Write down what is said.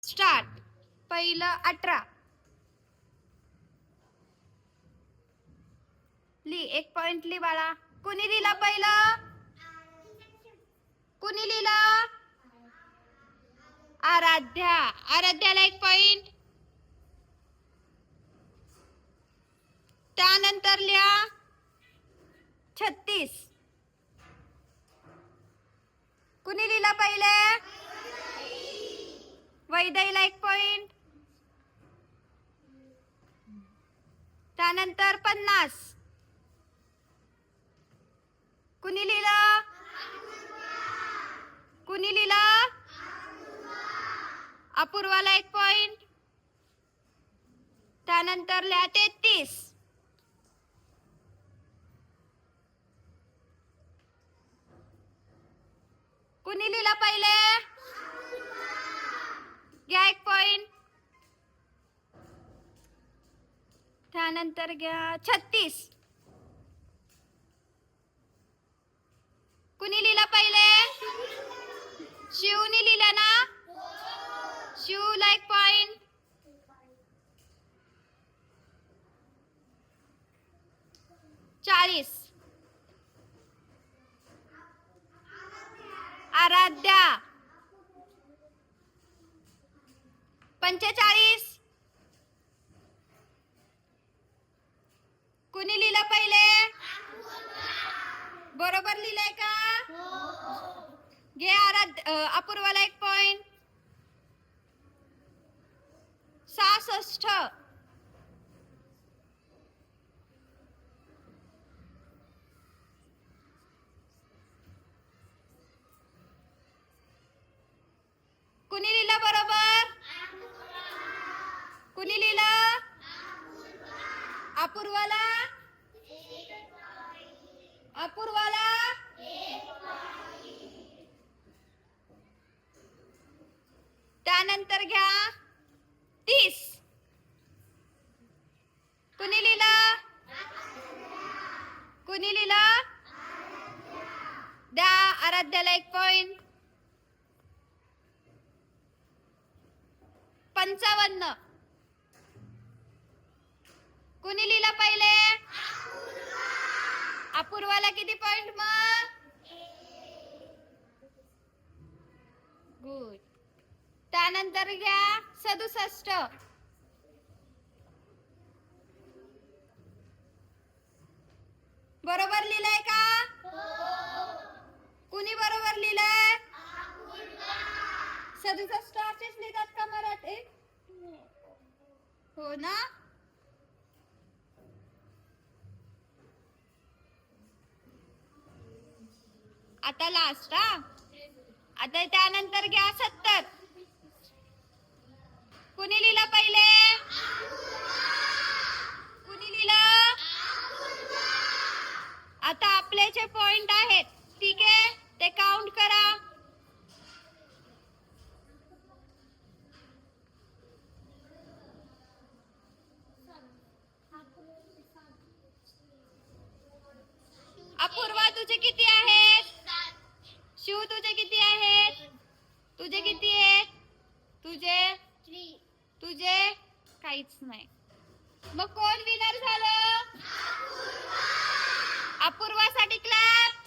Start. पहिलं 18. ली 1 point ली बाळा. कुणी लिहिला पहिलं? कुणी लिहिलं? आराध्या. आराध्याला 1 पॉइंट. त्यानंतर लिहा 36. कुणी लिहिला पहिले? वैदईला 1 पॉइंट. त्यानंतर 50. कुणी लिहिलं? कुणी लिहिलं? अपूर्वाला 1 पॉइंट. त्यानंतर लिहा 33. कुणी लिहिला पहिले? घ्या 1 पॉइंट. त्यानंतर घ्या 36. कुणी लिहिला पहिले? शिवनी लिहिला ना? शिवला 1 पॉइंट. चाळीस. आराध्या 45. कुणी लिहिलं पहिले? बरोबर लिहिलंय का? घे अपूर्वाला 1 पॉइंट. 66. कुणी लिहिलं बरोबर? कुणी लिहिलं? अपूर्वाला? अपूर्वाला? त्यानंतर घ्या 30. कुणी लिहिलं? कुणी लिहिलं? द्या आराध्याला 1 पॉइंट. 55. कुणी लिहिलं पहिले? अपूर्वाला किती पॉइंट मग? गुड. त्यानंतर घ्या 67. बरोबर लिहिलंय का? कुणी बरोबर लिहिलंय? 67 असेच लिहितात का मराठीत? हो ना? आता लास्ट हा. आता त्यानंतर घ्या 70. कुणी लिहिलं पहिले? कुणी लिहिलं? आता आपले जे पॉइंट आहेत, ठीक आहे, ते काउंट करा. अपूर्वा तुझे किती आहेत? शिव तुझे किती आहेत? तुझे किती आहेत? तुझे काहीच नाही. मग कोण विनर झालं? अपूर्वासाठी क्लॅप.